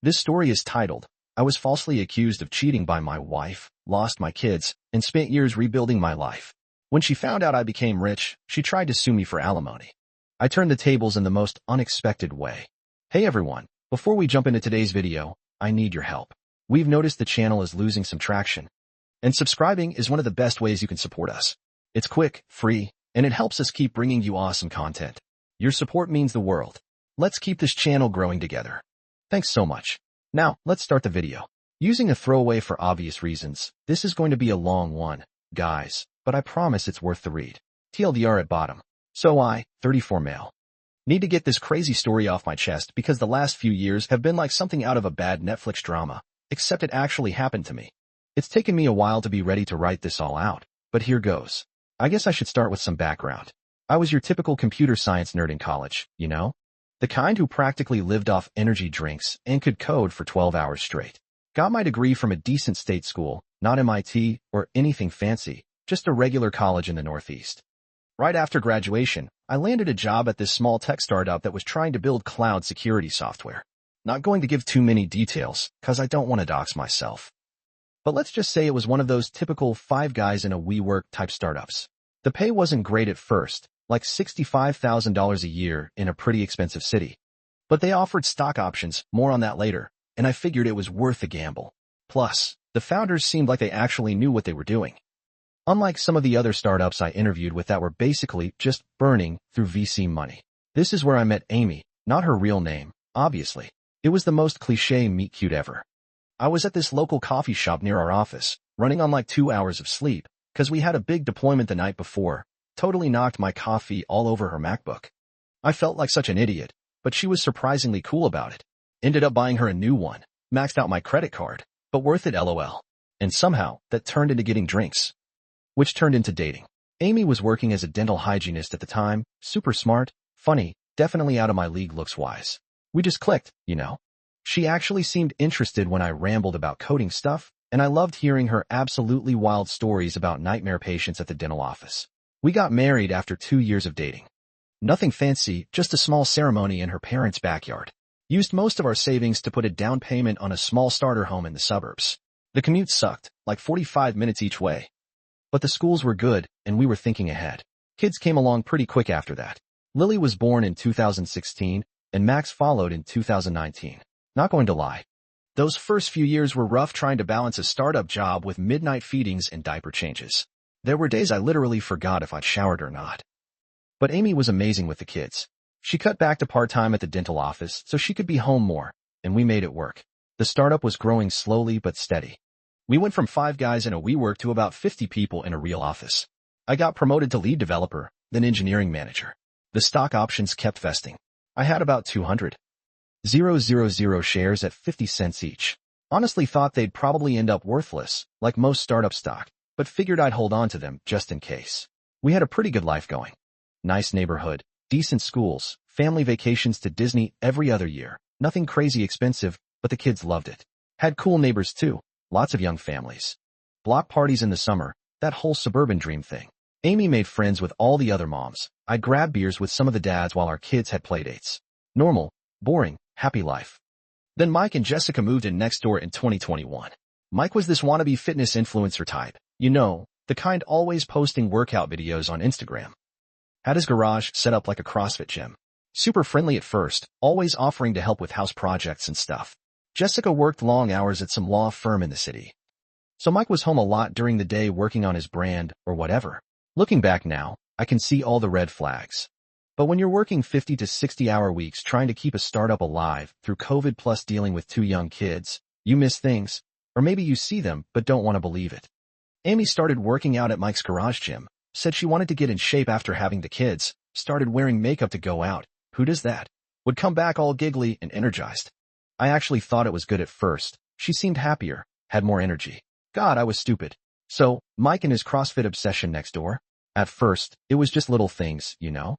This story is titled, I was falsely accused of cheating by my wife, lost my kids, and spent years rebuilding my life. When she found out I became rich, she tried to sue me for alimony. I turned the tables in the most unexpected way. Hey everyone, before we jump into today's video, I need your help. We've noticed the channel is losing some traction, and subscribing is one of the best ways you can support us. It's quick, free, and it helps us keep bringing you awesome content. Your support means the world. Let's keep this channel growing together. Thanks so much. Now, let's start the video. Using a throwaway for obvious reasons, this is going to be a long one, guys, but I promise it's worth the read. TLDR at bottom. So I, 34 male, need to get this crazy story off my chest because the last few years have been like something out of a bad Netflix drama, except it actually happened to me. It's taken me a while to be ready to write this all out, but here goes. I guess I should start with some background. I was your typical computer science nerd in college, you know? The kind who practically lived off energy drinks and could code for 12 hours straight. Got my degree from a decent state school, not MIT or anything fancy, just a regular college in the Northeast. Right after graduation, I landed a job at this small tech startup that was trying to build cloud security software. Not going to give too many details, cause I don't want to dox myself. But let's just say it was one of those typical 5 guys in a WeWork type startups. The pay wasn't great at first, like $65,000 a year in a pretty expensive city. But they offered stock options, more on that later, and I figured it was worth the gamble. Plus, the founders seemed like they actually knew what they were doing. Unlike some of the other startups I interviewed with that were basically just burning through VC money. This is where I met Amy, not her real name, obviously. It was the most cliché meet cute ever. I was at this local coffee shop near our office, running on like 2 hours of sleep, cause we had a big deployment the night before. Totally knocked my coffee all over her MacBook. I felt like such an idiot, but she was surprisingly cool about it. Ended up buying her a new one, maxed out my credit card, but worth it LOL. And somehow, that turned into getting drinks, which turned into dating. Amy was working as a dental hygienist at the time, super smart, funny, definitely out of my league looks-wise. We just clicked, you know? She actually seemed interested when I rambled about coding stuff, and I loved hearing her absolutely wild stories about nightmare patients at the dental office. We got married after 2 years of dating. Nothing fancy, just a small ceremony in her parents' backyard. Used most of our savings to put a down payment on a small starter home in the suburbs. The commute sucked, like 45 minutes each way. But the schools were good, and we were thinking ahead. Kids came along pretty quick after that. Lily was born in 2016, and Max followed in 2019. Not going to lie. Those first few years were rough trying to balance a startup job with midnight feedings and diaper changes. There were days I literally forgot if I'd showered or not. But Amy was amazing with the kids. She cut back to part-time at the dental office so she could be home more, and we made it work. The startup was growing slowly but steady. We went from 5 guys in a WeWork to about 50 people in a real office. I got promoted to lead developer, then engineering manager. The stock options kept vesting. I had about 200,000 shares at 50 cents each. Honestly thought they'd probably end up worthless, like most startup stock, but figured I'd hold on to them just in case. We had a pretty good life going. Nice neighborhood, decent schools, family vacations to Disney every other year. Nothing crazy expensive, but the kids loved it. Had cool neighbors too, lots of young families. Block parties in the summer, that whole suburban dream thing. Amy made friends with all the other moms. I'd grab beers with some of the dads while our kids had playdates. Normal, boring, happy life. Then Mike and Jessica moved in next door in 2021. Mike was this wannabe fitness influencer type. You know, the kind always posting workout videos on Instagram. Had his garage set up like a CrossFit gym. Super friendly at first, always offering to help with house projects and stuff. Jessica worked long hours at some law firm in the city. So Mike was home a lot during the day working on his brand or whatever. Looking back now, I can see all the red flags. But when you're working 50 to 60-hour weeks trying to keep a startup alive through COVID plus dealing with 2 young kids, you miss things, or maybe you see them but don't want to believe it. Amy started working out at Mike's garage gym, said she wanted to get in shape after having the kids, started wearing makeup to go out. Who does that? Would come back all giggly and energized. I actually thought it was good at first. She seemed happier, had more energy. God, I was stupid. So, Mike and his CrossFit obsession next door. At first, it was just little things, you know?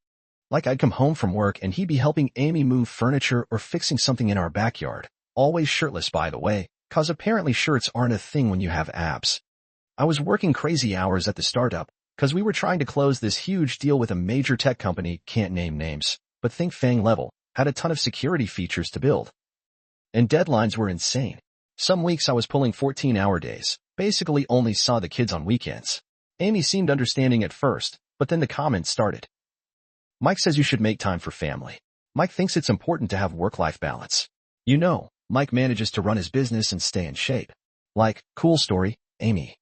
Like I'd come home from work and he'd be helping Amy move furniture or fixing something in our backyard. Always shirtless, by the way, cause apparently shirts aren't a thing when you have abs. I was working crazy hours at the startup, cause we were trying to close this huge deal with a major tech company, can't name names, but think FANG level, had a ton of security features to build. and deadlines were insane. Some weeks I was pulling 14-hour days, basically only saw the kids on weekends. Amy seemed understanding at first, but then the comments started. Mike says you should make time for family. Mike thinks it's important to have work-life balance. You know, Mike manages to run his business and stay in shape. Like, cool story, Amy.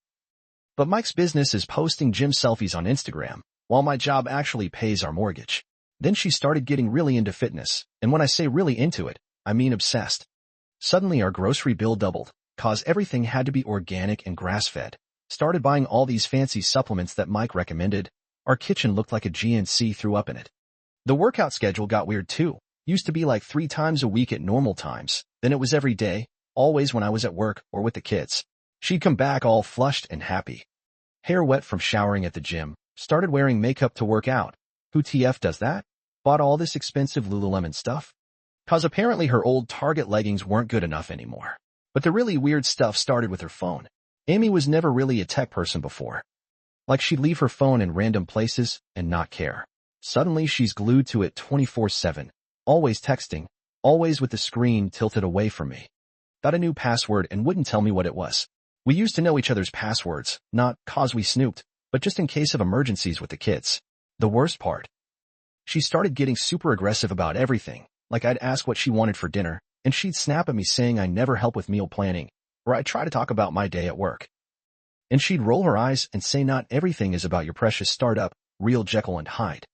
But Mike's business is posting gym selfies on Instagram, while my job actually pays our mortgage. Then she started getting really into fitness, and when I say really into it, I mean obsessed. Suddenly our grocery bill doubled, cause everything had to be organic and grass-fed. Started buying all these fancy supplements that Mike recommended. Our kitchen looked like a GNC threw up in it. The workout schedule got weird too. Used to be like 3 times a week at normal times, then it was every day, always when I was at work or with the kids. She'd come back all flushed and happy. Hair wet from showering at the gym, started wearing makeup to work out. Who TF does that? Bought all this expensive Lululemon stuff? Cause apparently her old Target leggings weren't good enough anymore. But the really weird stuff started with her phone. Amy was never really a tech person before. Like she'd leave her phone in random places and not care. Suddenly she's glued to it 24/7, always texting, always with the screen tilted away from me. Got a new password and wouldn't tell me what it was. We used to know each other's passwords, not cause we snooped, but just in case of emergencies with the kids. The worst part. She started getting super aggressive about everything, like I'd ask what she wanted for dinner, and she'd snap at me saying I never help with meal planning, or I'd try to talk about my day at work. And she'd roll her eyes and say not everything is about your precious startup, real Jekyll and Hyde.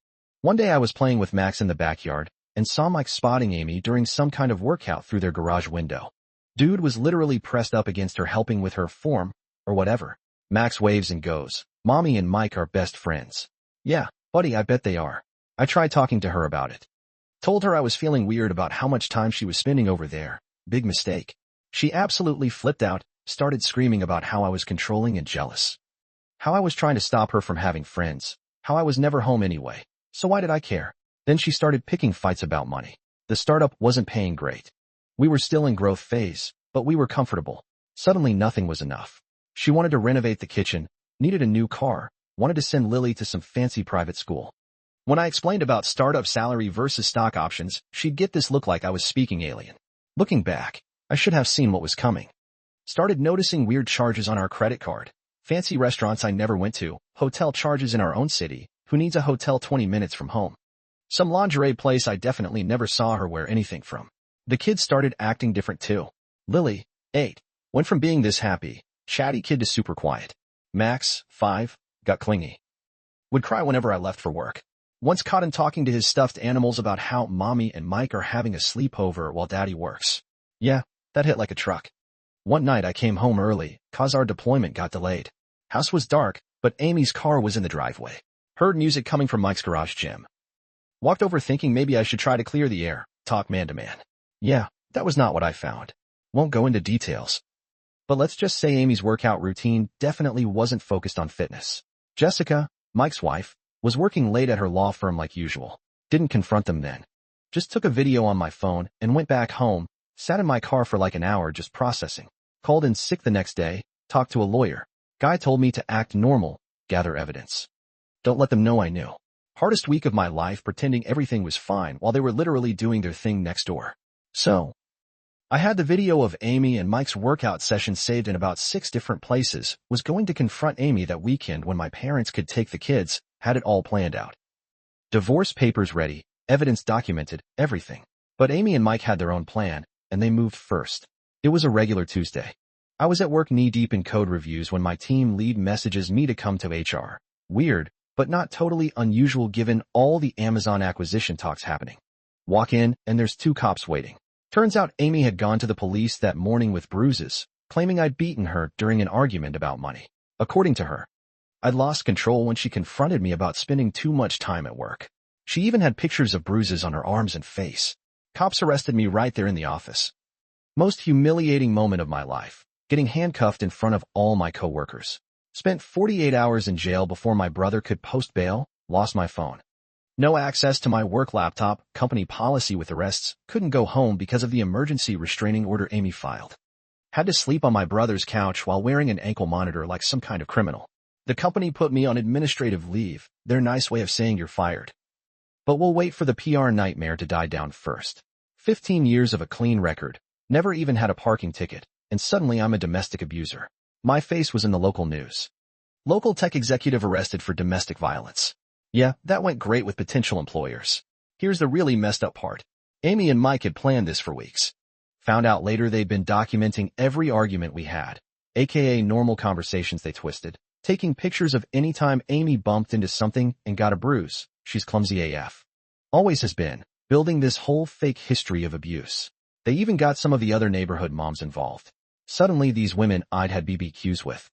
One day I was playing with Max in the backyard, and saw Mike spotting Amy during some kind of workout through their garage window. Dude was literally pressed up against her helping with her form, or whatever. Max waves and goes, Mommy and Mike are best friends. Yeah, buddy, I bet they are. I tried talking to her about it. Told her I was feeling weird about how much time she was spending over there. Big mistake. She absolutely flipped out, started screaming about how I was controlling and jealous. How I was trying to stop her from having friends. How I was never home anyway. So why did I care? Then she started picking fights about money. The startup wasn't paying great. We were still in growth phase, but we were comfortable. Suddenly nothing was enough. She wanted to renovate the kitchen, needed a new car, wanted to send Lily to some fancy private school. When I explained about startup salary versus stock options, she'd get this look like I was speaking alien. Looking back, I should have seen what was coming. Started noticing weird charges on our credit card. Fancy restaurants I never went to, hotel charges in our own city, who needs a hotel 20 minutes from home? Some lingerie place I definitely never saw her wear anything from. The kids started acting different too. Lily, 8, went from being this happy, chatty kid to super quiet. Max, 5, got clingy. Would cry whenever I left for work. Once caught him talking to his stuffed animals about how Mommy and Mike are having a sleepover while Daddy works. Yeah, that hit like a truck. One night I came home early, cause our deployment got delayed. House was dark, but Amy's car was in the driveway. Heard music coming from Mike's garage gym. Walked over thinking maybe I should try to clear the air, talk man to man. Yeah, that was not what I found. Won't go into details. But let's just say Amy's workout routine definitely wasn't focused on fitness. Jessica, Mike's wife, was working late at her law firm like usual. Didn't confront them then. Just took a video on my phone and went back home, sat in my car for like an hour just processing. Called in sick the next day, talked to a lawyer. Guy told me to act normal, gather evidence. Don't let them know I knew. Hardest week of my life pretending everything was fine while they were literally doing their thing next door. So, I had the video of Amy and Mike's workout session saved in about 6 different places, was going to confront Amy that weekend when my parents could take the kids, had it all planned out. Divorce papers ready, evidence documented, everything. But Amy and Mike had their own plan, and they moved first. It was a regular Tuesday. I was at work knee-deep in code reviews when my team lead messages me to come to HR. Weird, but not totally unusual given all the Amazon acquisition talks happening. Walk in, and there's 2 cops waiting. Turns out Amy had gone to the police that morning with bruises, claiming I'd beaten her during an argument about money. According to her, I'd lost control when she confronted me about spending too much time at work. She even had pictures of bruises on her arms and face. Cops arrested me right there in the office. Most humiliating moment of my life, getting handcuffed in front of all my coworkers. Spent 48 hours in jail before my brother could post bail, lost my phone. No access to my work laptop, company policy with arrests, couldn't go home because of the emergency restraining order Amy filed. Had to sleep on my brother's couch while wearing an ankle monitor like some kind of criminal. The company put me on administrative leave, their nice way of saying you're fired. But we'll wait for the PR nightmare to die down first. 15 years of a clean record, Never even had a parking ticket, and suddenly I'm a domestic abuser. My face was in the local news. Local tech executive arrested for domestic violence. Yeah, that went great with potential employers. Here's the really messed up part. Amy and Mike had planned this for weeks. Found out later they'd been documenting every argument we had, aka normal conversations they twisted, taking pictures of any time Amy bumped into something and got a bruise. She's clumsy AF. Always has been, building this whole fake history of abuse. They even got some of the other neighborhood moms involved. Suddenly these women I'd had BBQs with,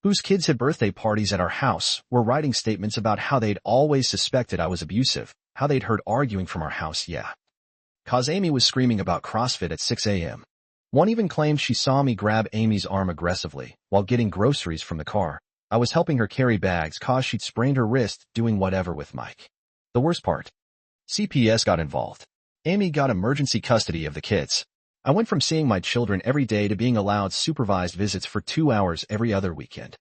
whose kids had birthday parties at our house, were writing statements about how they'd always suspected I was abusive, how they'd heard arguing from our house, yeah. 'Cause Amy was screaming about CrossFit at 6 a.m. One even claimed she saw me grab Amy's arm aggressively while getting groceries from the car. I was helping her carry bags 'cause she'd sprained her wrist doing whatever with Mike. The worst part. CPS got involved. Amy got emergency custody of the kids. I went from seeing my children every day to being allowed supervised visits for 2 hours every other weekend.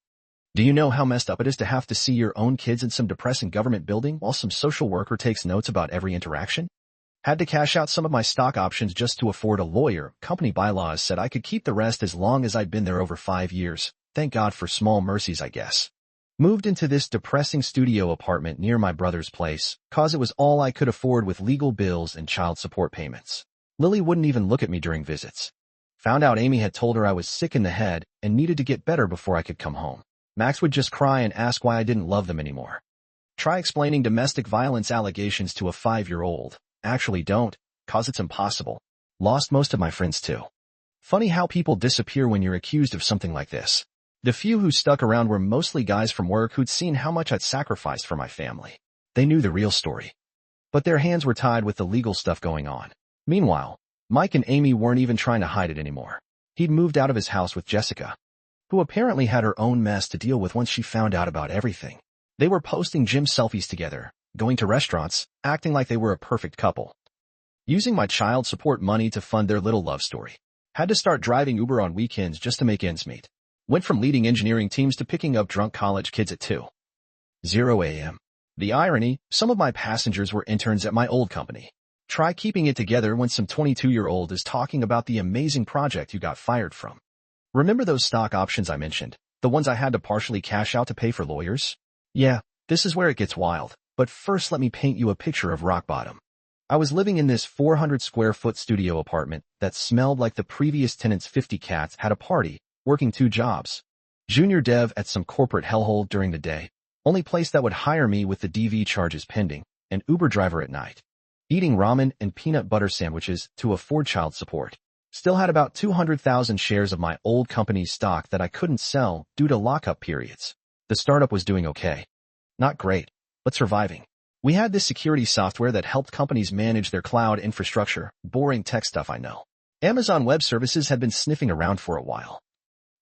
Do you know how messed up it is to have to see your own kids in some depressing government building while some social worker takes notes about every interaction? Had to cash out some of my stock options just to afford a lawyer. Company bylaws said I could keep the rest as long as I'd been there over 5 years. Thank God for small mercies, I guess. Moved into this depressing studio apartment near my brother's place, 'cause it was all I could afford with legal bills and child support payments. Lily wouldn't even look at me during visits. Found out Amy had told her I was sick in the head and needed to get better before I could come home. Max would just cry and ask why I didn't love them anymore. Try explaining domestic violence allegations to a 5-year-old. Actually don't, 'cause it's impossible. Lost most of my friends too. Funny how people disappear when you're accused of something like this. The few who stuck around were mostly guys from work who'd seen how much I'd sacrificed for my family. They knew the real story. But their hands were tied with the legal stuff going on. Meanwhile, Mike and Amy weren't even trying to hide it anymore. He'd moved out of his house with Jessica, who apparently had her own mess to deal with once she found out about everything. They were posting gym selfies together, going to restaurants, acting like they were a perfect couple. Using my child support money to fund their little love story. Had to start driving Uber on weekends just to make ends meet. Went from leading engineering teams to picking up drunk college kids at 2:00 a.m. The irony, some of my passengers were interns at my old company. Try keeping it together when some 22-year-old is talking about the amazing project you got fired from. Remember those stock options I mentioned? The ones I had to partially cash out to pay for lawyers? Yeah, this is where it gets wild. But first let me paint you a picture of rock bottom. I was living in this 400 square foot studio apartment that smelled like the previous tenant's 50 cats had a party, working 2 jobs. Junior dev at some corporate hellhole during the day, only place that would hire me with the DV charges pending, and Uber driver at night. Eating ramen and peanut butter sandwiches to afford child support. Still had about 200,000 shares of my old company's stock that I couldn't sell due to lockup periods. The startup was doing okay. Not great, but surviving. We had this security software that helped companies manage their cloud infrastructure. Boring tech stuff, I know. Amazon Web Services had been sniffing around for a while.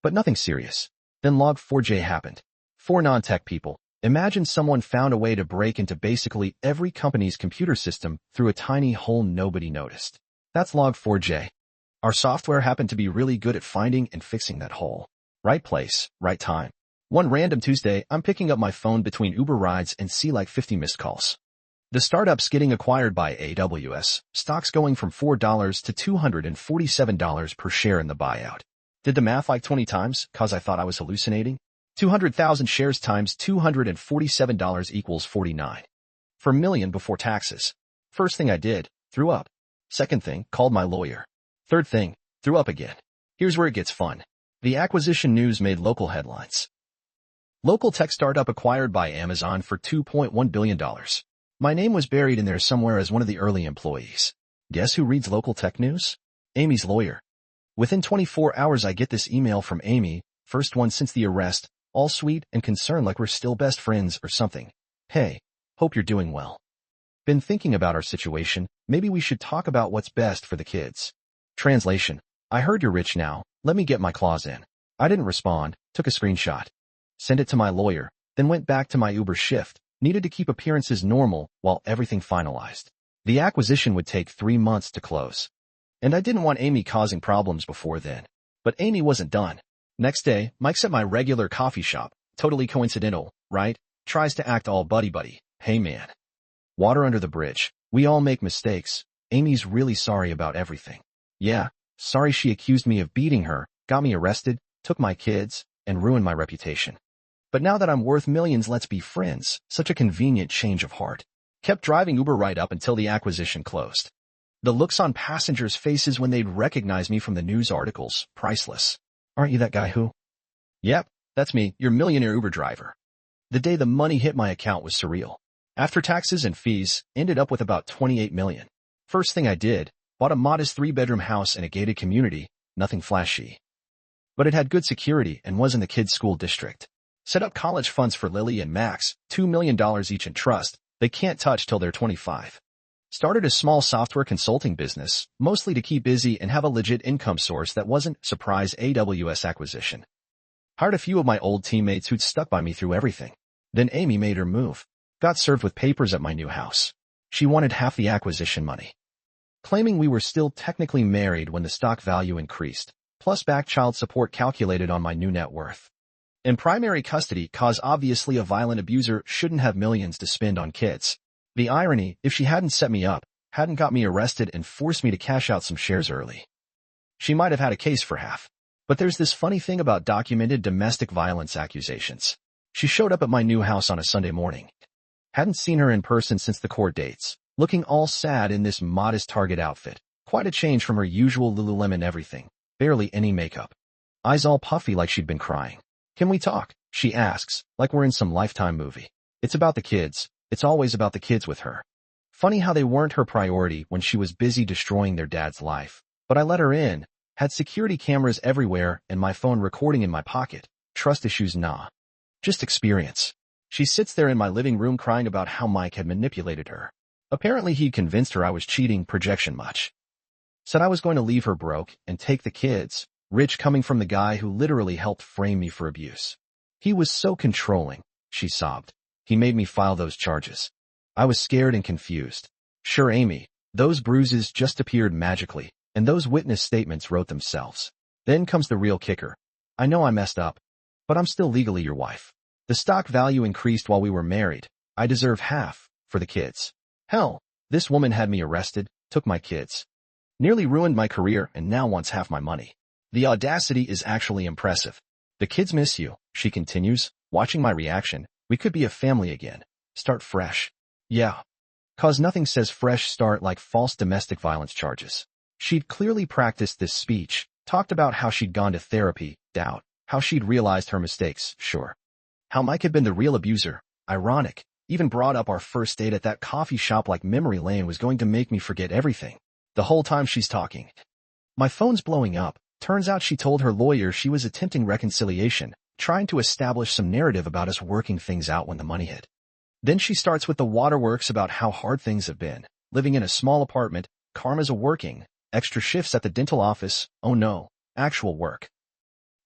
But nothing serious. Then Log4j happened. For non-tech people, imagine someone found a way to break into basically every company's computer system through a tiny hole nobody noticed. That's Log4j. Our software happened to be really good at finding and fixing that hole. Right place, right time. One random Tuesday, I'm picking up my phone between Uber rides and see like 50 missed calls. The startup's getting acquired by AWS, stocks going from $4 to $247 per share in the buyout. Did the math like 20 times, 'cause I thought I was hallucinating? 200,000 shares times $247 equals 49. For a million before taxes. First thing I did, threw up. Second thing, called my lawyer. Third thing, threw up again. Here's where it gets fun. The acquisition news made local headlines. Local tech startup acquired by Amazon for $2.1 billion. My name was buried in there somewhere as one of the early employees. Guess who reads local tech news? Amy's lawyer. Within 24 hours I get this email from Amy, first one since the arrest, all sweet and concerned like we're still best friends or something. Hey, hope you're doing well. Been thinking about our situation, maybe we should talk about what's best for the kids. Translation. I heard you're rich now, let me get my claws in. I didn't respond, took a screenshot. Sent it to my lawyer, then went back to my Uber shift, needed to keep appearances normal while everything finalized. The acquisition would take 3 months to close. And I didn't want Amy causing problems before then. But Amy wasn't done. Next day, Mike's at my regular coffee shop. Totally coincidental, right? Tries to act all buddy-buddy. Hey man. Water under the bridge. We all make mistakes. Amy's really sorry about everything. Yeah, Sorry she accused me of beating her, got me arrested, took my kids, and ruined my reputation. But now that I'm worth millions, let's be friends. Such a convenient change of heart. Kept driving Uber right up until the acquisition closed. The looks on passengers' faces when they'd recognize me from the news articles, priceless. Aren't you that guy who? Yep, that's me, your millionaire Uber driver. The day the money hit my account was surreal. After taxes and fees, ended up with about 28 million. First thing I did, bought a modest 3-bedroom house in a gated community, nothing flashy. But it had good security and was in the kids' school district. Set up college funds for Lily and Max, $2 million each in trust, they can't touch till they're 25. Started a small software consulting business, mostly to keep busy and have a legit income source that wasn't surprise AWS acquisition. Hired a few of my old teammates who'd stuck by me through everything. Then Amy made her move. Got served with papers at my new house. She wanted half the acquisition money. Claiming we were still technically married when the stock value increased, plus back child support calculated on my new net worth. In primary custody, cause obviously a violent abuser shouldn't have millions to spend on kids. The irony, if she hadn't set me up, hadn't got me arrested and forced me to cash out some shares early. She might have had a case for half. But there's this funny thing about documented domestic violence accusations. She showed up at my new house on a Sunday morning. Hadn't seen her in person since the court dates, looking all sad in this modest Target outfit. Quite a change from her usual Lululemon everything. Barely any makeup. Eyes all puffy like she'd been crying. Can we talk? She asks, like we're in some Lifetime movie. It's about the kids. It's always about the kids with her. Funny how they weren't her priority when she was busy destroying their dad's life. But I let her in. Had security cameras everywhere and my phone recording in my pocket. Trust issues, nah. Just experience. She sits there in my living room crying about how Mike had manipulated her. Apparently he'd convinced her I was cheating, projection much. Said I was going to leave her broke and take the kids, rich coming from the guy who literally helped frame me for abuse. He was so controlling, she sobbed. He made me file those charges. I was scared and confused. Sure, Amy, those bruises just appeared magically, and those witness statements wrote themselves. Then comes the real kicker. I know I messed up, but I'm still legally your wife. The stock value increased while we were married. I deserve half, for the kids. Hell, this woman had me arrested, took my kids. Nearly ruined my career and now wants half my money. The audacity is actually impressive. The kids miss you, she continues, watching my reaction. We could be a family again. Start fresh. Yeah. Cause nothing says fresh start like false domestic violence charges. She'd clearly practiced this speech, talked about how she'd gone to therapy, doubt, how she'd realized her mistakes, sure. How Mike had been the real abuser, ironic, even brought up our first date at that coffee shop like memory lane was going to make me forget everything. The whole time she's talking. My phone's blowing up. Turns out she told her lawyer she was attempting reconciliation, trying to establish some narrative about us working things out when the money hit. Then she starts with the waterworks about how hard things have been, living in a small apartment, karma's a working, extra shifts at the dental office, oh no, actual work.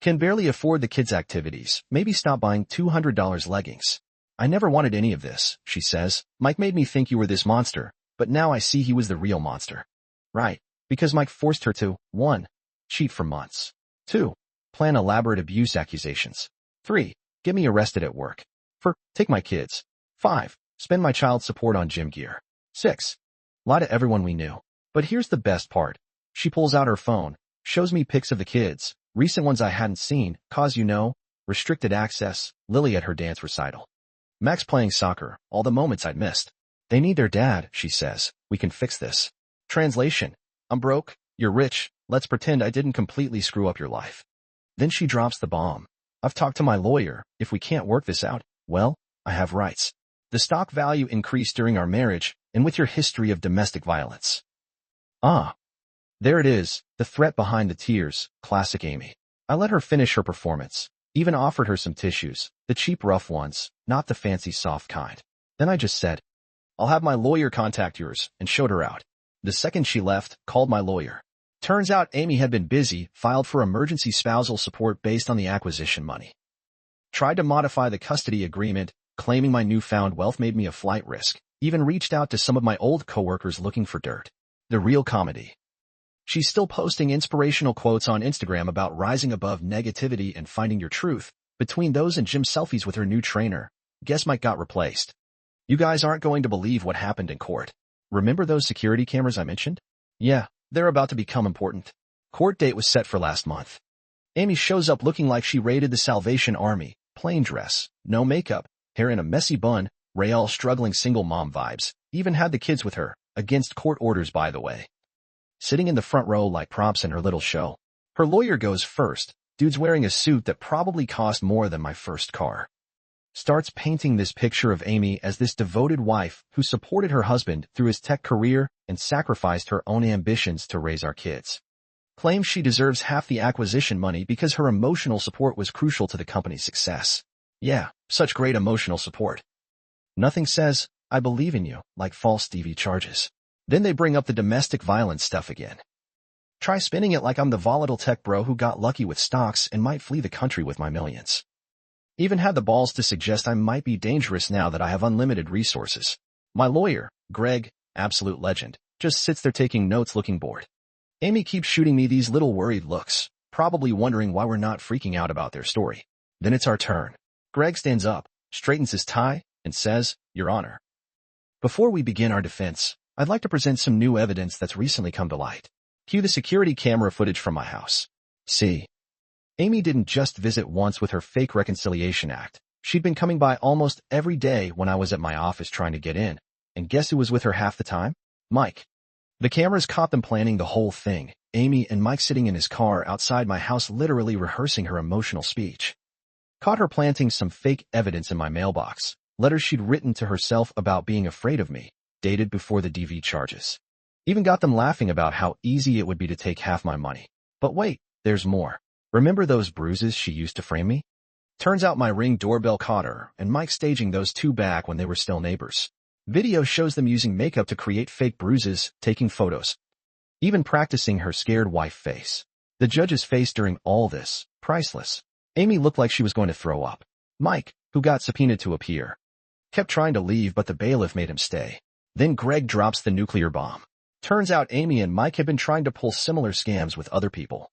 Can barely afford the kids' activities, maybe stop buying $200 leggings. I never wanted any of this, she says. Mike made me think you were this monster, but now I see he was the real monster. Right, because Mike forced her to, 1. Cheat for months. 2. Plan elaborate abuse accusations. 3. Get me arrested at work. 4. Take my kids. 5. Spend my child support on gym gear. 6. Lie to everyone we knew. But here's the best part. She pulls out her phone, shows me pics of the kids, recent ones I hadn't seen, cause you know, restricted access, Lily at her dance recital. Max playing soccer, all the moments I'd missed. They need their dad, she says. We can fix this. Translation. I'm broke, you're rich, let's pretend I didn't completely screw up your life. Then she drops the bomb. I've talked to my lawyer, if we can't work this out, well, I have rights. The stock value increased during our marriage, and with your history of domestic violence. Ah. There it is, the threat behind the tears, classic Amy. I let her finish her performance, even offered her some tissues, the cheap rough ones, not the fancy soft kind. Then I just said, I'll have my lawyer contact yours, and showed her out. The second she left, called my lawyer. Turns out Amy had been busy, filed for emergency spousal support based on the acquisition money. Tried to modify the custody agreement, claiming my newfound wealth made me a flight risk, even reached out to some of my old coworkers looking for dirt. The real comedy. She's still posting inspirational quotes on Instagram about rising above negativity and finding your truth, between those and gym selfies with her new trainer. Guess Mike got replaced. You guys aren't going to believe what happened in court. Remember those security cameras I mentioned? Yeah, they're about to become important. Court date was set for last month. Amy shows up looking like she raided the Salvation Army, plain dress, no makeup, hair in a messy bun, Rael struggling single mom vibes, even had the kids with her, against court orders by the way. Sitting in the front row like props in her little show. Her lawyer goes first, dude's wearing a suit that probably cost more than my first car. Starts painting this picture of Amy as this devoted wife who supported her husband through his tech career and sacrificed her own ambitions to raise our kids. Claims she deserves half the acquisition money because her emotional support was crucial to the company's success. Yeah, such great emotional support. Nothing says, I believe in you, like false DV charges. Then they bring up the domestic violence stuff again. Try spinning it like I'm the volatile tech bro who got lucky with stocks and might flee the country with my millions. Even had the balls to suggest I might be dangerous now that I have unlimited resources. My lawyer, Greg, absolute legend, just sits there taking notes looking bored. Amy keeps shooting me these little worried looks, probably wondering why we're not freaking out about their story. Then it's our turn. Greg stands up, straightens his tie, and says, Your Honor. Before we begin our defense, I'd like to present some new evidence that's recently come to light. Cue the security camera footage from my house. See. Amy didn't just visit once with her fake Reconciliation Act. She'd been coming by almost every day when I was at my office trying to get in. And guess who was with her half the time? Mike. The cameras caught them planning the whole thing, Amy and Mike sitting in his car outside my house literally rehearsing her emotional speech. Caught her planting some fake evidence in my mailbox, letters she'd written to herself about being afraid of me, dated before the DV charges. Even got them laughing about how easy it would be to take half my money. But wait, there's more. Remember those bruises she used to frame me? Turns out my Ring doorbell caught her, and Mike staging those two back when they were still neighbors. Video shows them using makeup to create fake bruises, taking photos. Even practicing her scared wife face. The judge's face during all this, priceless. Amy looked like she was going to throw up. Mike, who got subpoenaed to appear, kept trying to leave but the bailiff made him stay. Then Greg drops the nuclear bomb. Turns out Amy and Mike had been trying to pull similar scams with other people.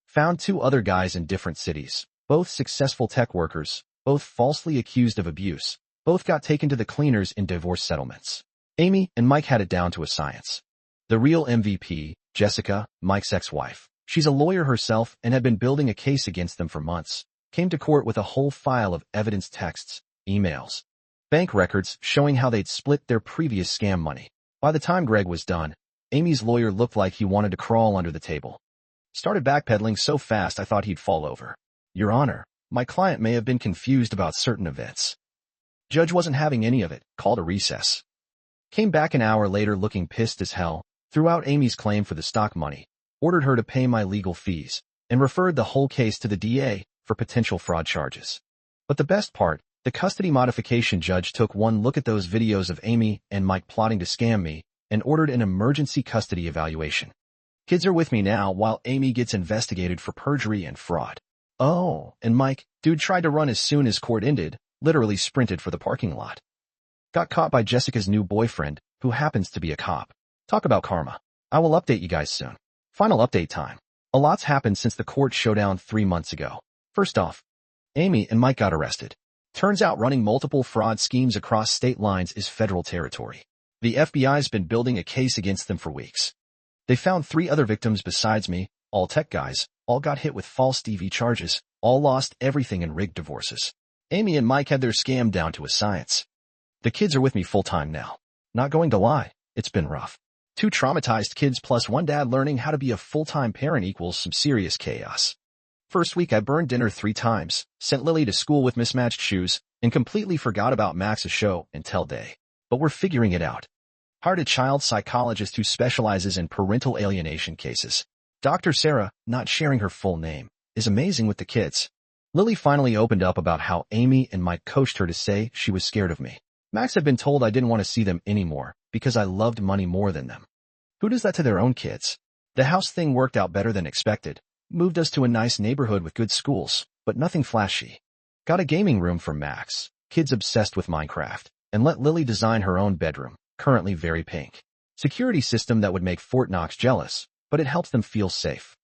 Found two other guys in different cities, both successful tech workers, both falsely accused of abuse. Both got taken to the cleaners in divorce settlements. Amy and Mike had it down to a science. The real MVP, Jessica, Mike's ex-wife. She's a lawyer herself and had been building a case against them for months. Came to court with a whole file of evidence texts, emails, bank records showing how they'd split their previous scam money. By the time Greg was done, Amy's lawyer looked like he wanted to crawl under the table. Started backpedaling so fast I thought he'd fall over. Your Honor, my client may have been confused about certain events. Judge wasn't having any of it, called a recess. Came back an hour later looking pissed as hell, threw out Amy's claim for the stock money, ordered her to pay my legal fees, and referred the whole case to the DA for potential fraud charges. But the best part, the custody modification judge took one look at those videos of Amy and Mike plotting to scam me and ordered an emergency custody evaluation. Kids are with me now while Amy gets investigated for perjury and fraud. Oh, and Mike, dude tried to run as soon as court ended, literally sprinted for the parking lot. Got caught by Jessica's new boyfriend, who happens to be a cop. Talk about karma. I will update you guys soon. Final update time. A lot's happened since the court showdown 3 months ago. First off, Amy and Mike got arrested. Turns out running multiple fraud schemes across state lines is federal territory. The FBI's been building a case against them for weeks. They found 3 other victims besides me, all tech guys, all got hit with false DV charges, all lost everything in rigged divorces. Amy and Mike had their scam down to a science. The kids are with me full-time now. Not going to lie, it's been rough. 2 traumatized kids plus 1 dad learning how to be a full-time parent equals some serious chaos. First week I burned dinner 3 times, sent Lily to school with mismatched shoes, and completely forgot about Max's show until day. But we're figuring it out. Hired a child psychologist who specializes in parental alienation cases. Dr. Sarah, not sharing her full name, is amazing with the kids. Lily finally opened up about how Amy and Mike coached her to say she was scared of me. Max had been told I didn't want to see them anymore because I loved money more than them. Who does that to their own kids? The house thing worked out better than expected. Moved us to a nice neighborhood with good schools, but nothing flashy. Got a gaming room for Max, kids obsessed with Minecraft, and let Lily design her own bedroom, currently very pink. Security system that would make Fort Knox jealous, but it helps them feel safe.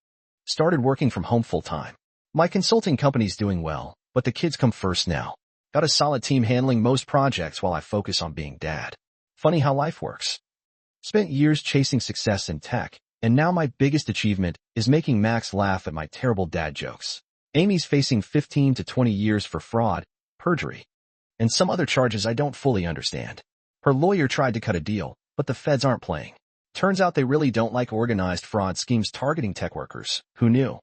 Started working from home full-time. My consulting company's doing well, but the kids come first now. Got a solid team handling most projects while I focus on being dad. Funny how life works. Spent years chasing success in tech, And now my biggest achievement is making Max laugh at my terrible dad jokes. Amy's facing 15 to 20 years for fraud, perjury, and some other charges I don't fully understand. Her lawyer tried to cut a deal, but the feds aren't playing. Turns out they really don't like organized fraud schemes targeting tech workers. Who knew?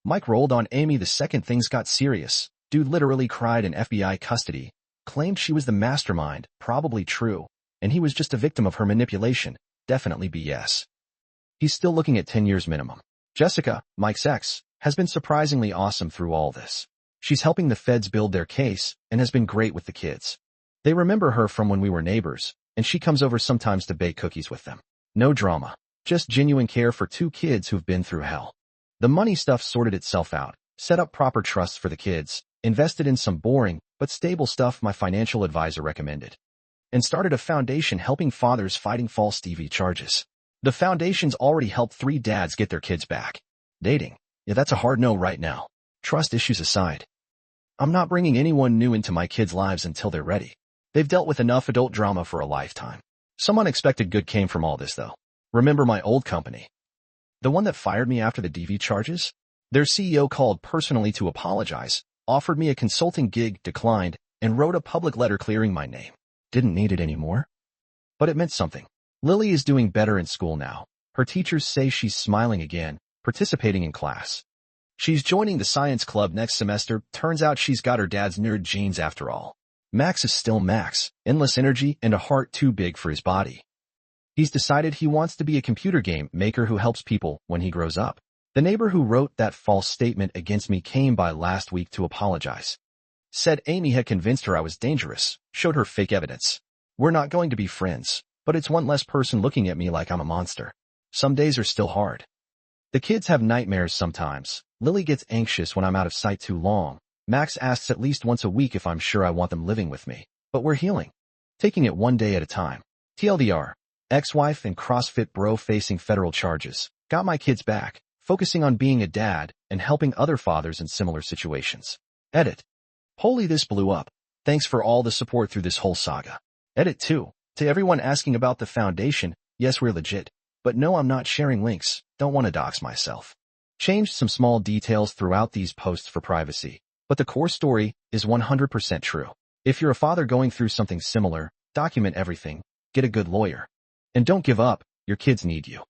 Mike rolled on Amy the second things got serious. Dude literally cried in FBI custody, claimed she was the mastermind, probably true, and he was just a victim of her manipulation. Definitely BS. He's still looking at 10 years minimum. Jessica, Mike's ex, has been surprisingly awesome through all this. She's helping the feds build their case and has been great with the kids. They remember her from when we were neighbors, and she comes over sometimes to bake cookies with them. No drama. Just genuine care for two kids who've been through hell. The money stuff sorted itself out, set up proper trusts for the kids, invested in some boring but stable stuff my financial advisor recommended, and started a foundation helping fathers fighting false TV charges. The foundation's already helped 3 dads get their kids back. Dating. Yeah, that's a hard no right now. Trust issues aside. I'm not bringing anyone new into my kids' lives until they're ready. They've dealt with enough adult drama for a lifetime. Some unexpected good came from all this, though. Remember my old company? The one that fired me after the DV charges? Their CEO called personally to apologize, offered me a consulting gig, declined, and wrote a public letter clearing my name. Didn't need it anymore. But it meant something. Lily is doing better in school now. Her teachers say she's smiling again, participating in class. She's joining the science club next semester. Turns out she's got her dad's nerd genes after all. Max is still Max, endless energy and a heart too big for his body. He's decided he wants to be a computer game maker who helps people when he grows up. The neighbor who wrote that false statement against me came by last week to apologize. Said Amy had convinced her I was dangerous, showed her fake evidence. We're not going to be friends, but it's one less person looking at me like I'm a monster. Some days are still hard. The kids have nightmares sometimes. Lily gets anxious when I'm out of sight too long. Max asks at least once a week if I'm sure I want them living with me. But we're healing. Taking it one day at a time. TLDR. Ex-wife and CrossFit bro facing federal charges. Got my kids back, focusing on being a dad and helping other fathers in similar situations. Edit. Holy, this blew up. Thanks for all the support through this whole saga. Edit 2. To everyone asking about the foundation, yes, we're legit. But no, I'm not sharing links. Don't want to dox myself. Changed some small details throughout these posts for privacy. But the core story is 100% true. If you're a father going through something similar, document everything, get a good lawyer. And don't give up, your kids need you.